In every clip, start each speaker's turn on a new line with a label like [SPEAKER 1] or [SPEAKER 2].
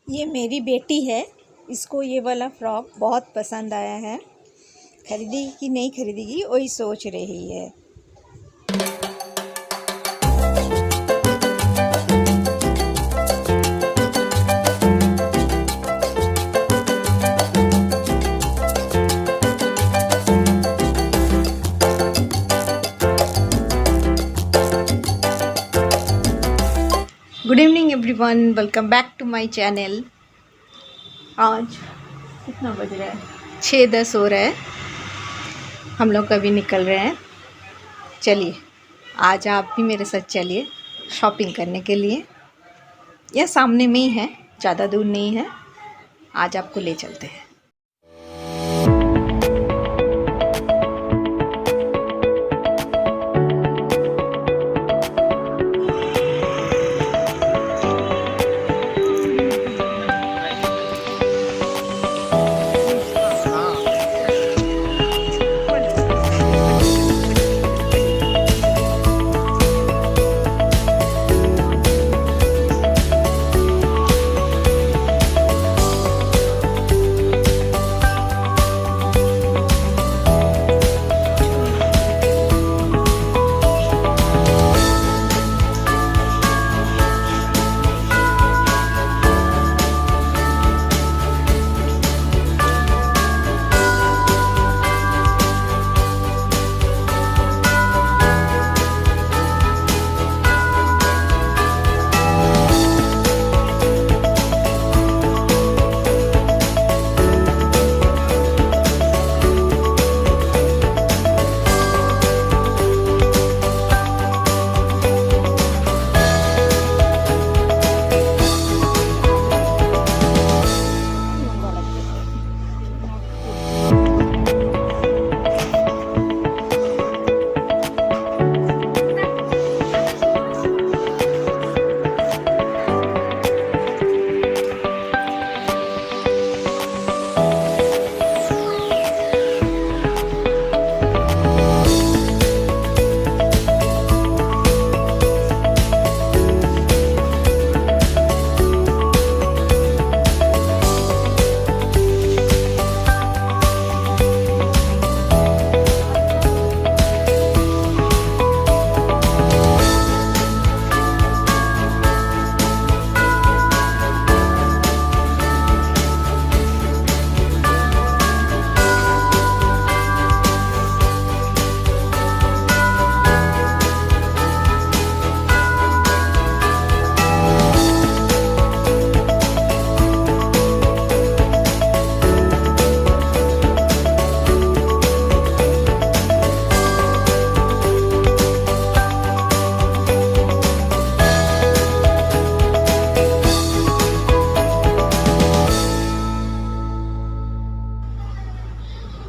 [SPEAKER 1] ये मेरी बेटी है, इसको ये वाला फ्रॉक बहुत पसंद आया है। खरीदेगी कि नहीं खरीदेगी वही सोच रही है। Good evening everyone, welcome back to my channel. आज कितना बज रहा है? 6:10 हो रहा है। हम लोग अभी निकल रहे हैं। चलिए आज आप भी मेरे साथ चलिए शॉपिंग करने के लिए। यह सामने में ही है, ज़्यादा दूर नहीं है। आज आपको ले चलते हैं।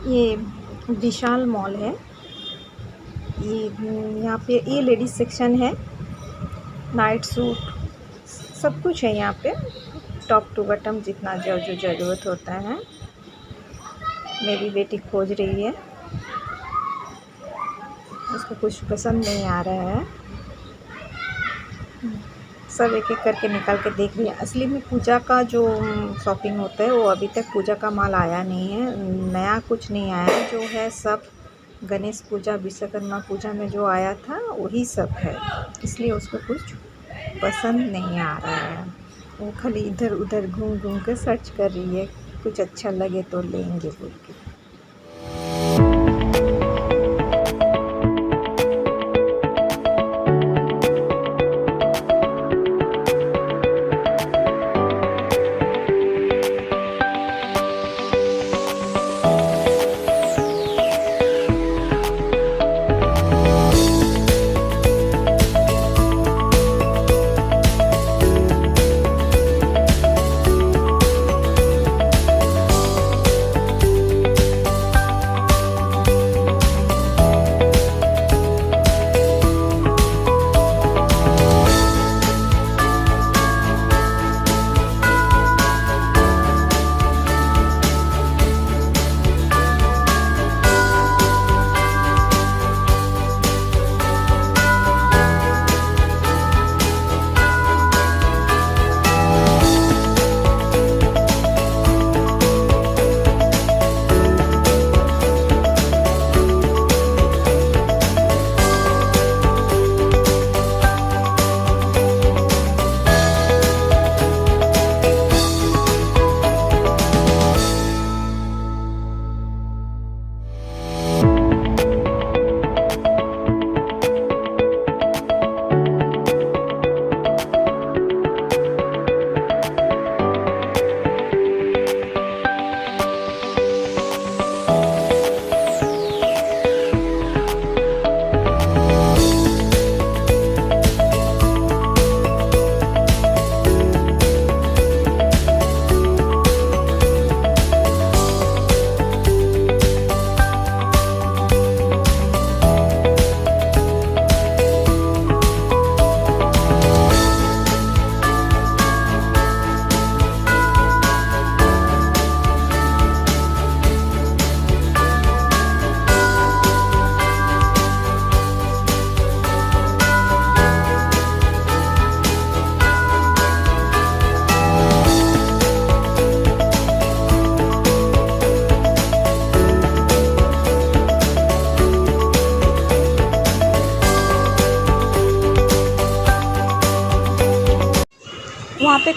[SPEAKER 1] ये विशाल मॉल है। ये यहाँ पे ये लेडीज सेक्शन है। नाइट सूट सब कुछ है यहाँ पे, टॉप टू बॉटम जितना जो जो ज़रूरत होता है। मेरी बेटी खोज रही है, उसको कुछ पसंद नहीं आ रहा है। सब एक एक करके निकाल के देख रही है। असली में पूजा का जो शॉपिंग होता है वो अभी तक पूजा का माल आया नहीं है, नया कुछ नहीं आया। जो है सब गणेश पूजा विश्वकर्मा पूजा में जो आया था वही सब है, इसलिए उसको कुछ पसंद नहीं आ रहा है। वो खाली इधर उधर घूम घूम कर सर्च कर रही है, कुछ अच्छा लगे तो लेंगे बोल के।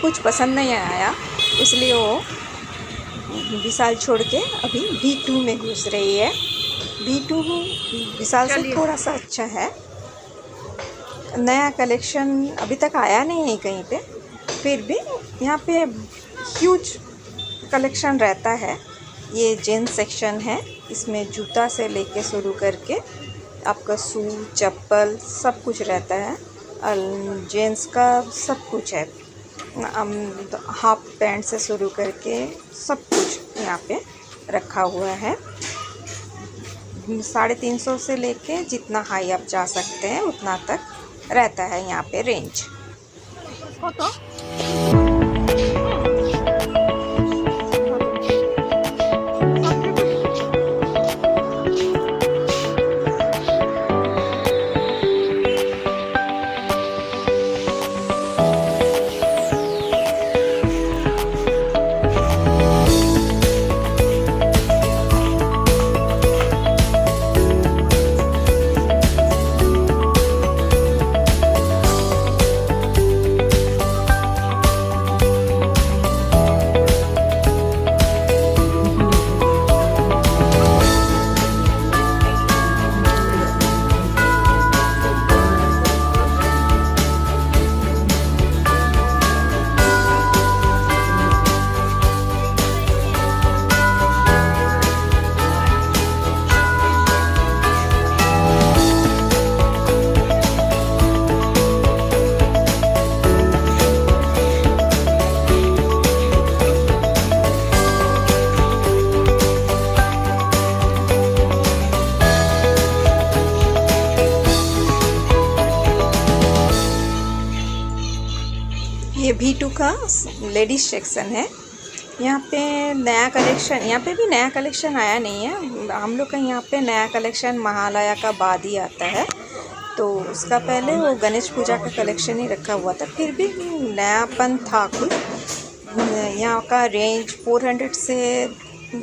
[SPEAKER 1] कुछ पसंद नहीं आया, इसलिए वो विशाल छोड़ के अभी V2 में घुस रही है। V2 विशाल से थोड़ा सा अच्छा है। नया कलेक्शन अभी तक आया नहीं है कहीं पे, फिर भी यहाँ पे ह्यूज कलेक्शन रहता है। ये जेंट्स सेक्शन है, इसमें जूता से लेके शुरू करके आपका शू, चप्पल सब कुछ रहता है। जेंट्स का सब कुछ है, हाफ पैंट से शुरू करके सब कुछ यहाँ पे रखा हुआ है। 350 से लेके जितना हाई आप जा सकते हैं उतना तक रहता है यहाँ पे रेंज। ये V2 का लेडीज सेक्शन है। यहाँ पे नया कलेक्शन, यहाँ पे भी नया कलेक्शन आया नहीं है। हम लोग का यहाँ पे नया कलेक्शन महालया का बाद ही आता है, तो उसका पहले वो गणेश पूजा का कलेक्शन ही रखा हुआ था। फिर भी नयापन था कुछ। यहाँ का रेंज 400 से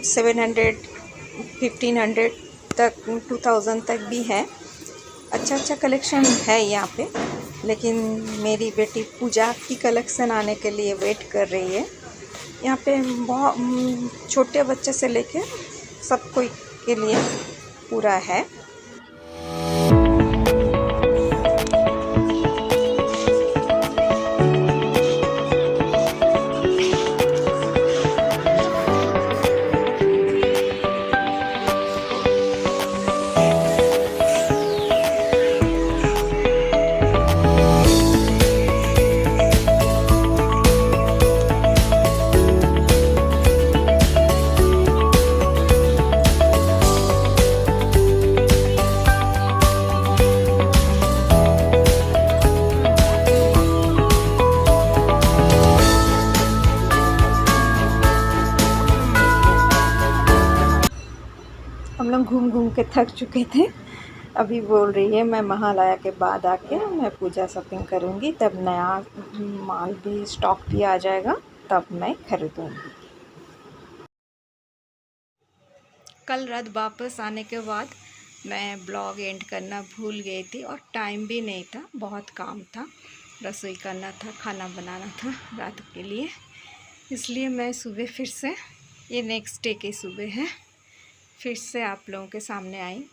[SPEAKER 1] 700, 1500 तक, 2000 तक भी है। अच्छा कलेक्शन है यहाँ पे, लेकिन मेरी बेटी पूजा की कलेक्शन आने के लिए वेट कर रही है। यहाँ पे बहुत छोटे बच्चे से लेके सब कोई के लिए पूरा है। हम लोग घूम घूम के थक चुके थे। अभी बोल रही है मैं महालया के बाद आके मैं पूजा शॉपिंग करूँगी, तब नया माल भी स्टॉक भी आ जाएगा, तब मैं खरीदूँगी। कल रात वापस आने के बाद मैं ब्लॉग एंड करना भूल गई थी और टाइम भी नहीं था, बहुत काम था, रसोई करना था, खाना बनाना था रात के लिए। इसलिए मैं सुबह फिर से, ये नेक्स्ट डे की सुबह है, फिर से आप लोगों के सामने आई।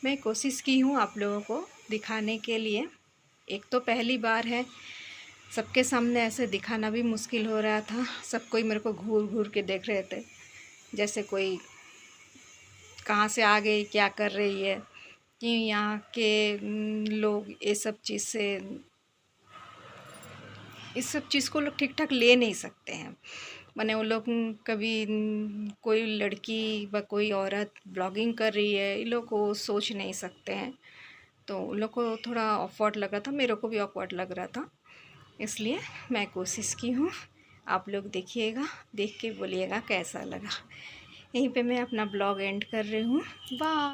[SPEAKER 1] मैं कोशिश की हूँ आप लोगों को दिखाने के लिए। एक तो पहली बार है, सबके सामने ऐसे दिखाना भी मुश्किल हो रहा था। सब कोई मेरे को घूर घूर के देख रहे थे, जैसे कोई कहाँ से आ गई, क्या कर रही है, कि यहाँ के लोग ये सब चीज़ को लोग ठीक ठाक ले नहीं सकते हैं। माने वो लोग कभी कोई लड़की व कोई औरत ब्लॉगिंग कर रही है, ये लोग को सोच नहीं सकते हैं। तो उन लोग को थोड़ा ऑकवर्ड लग रहा था, मेरे को भी ऑकवर्ड लग रहा था। इसलिए मैं कोशिश की हूँ, आप लोग देखिएगा, देख के बोलिएगा कैसा लगा। यहीं पे मैं अपना ब्लॉग एंड कर रही हूँ। बाय।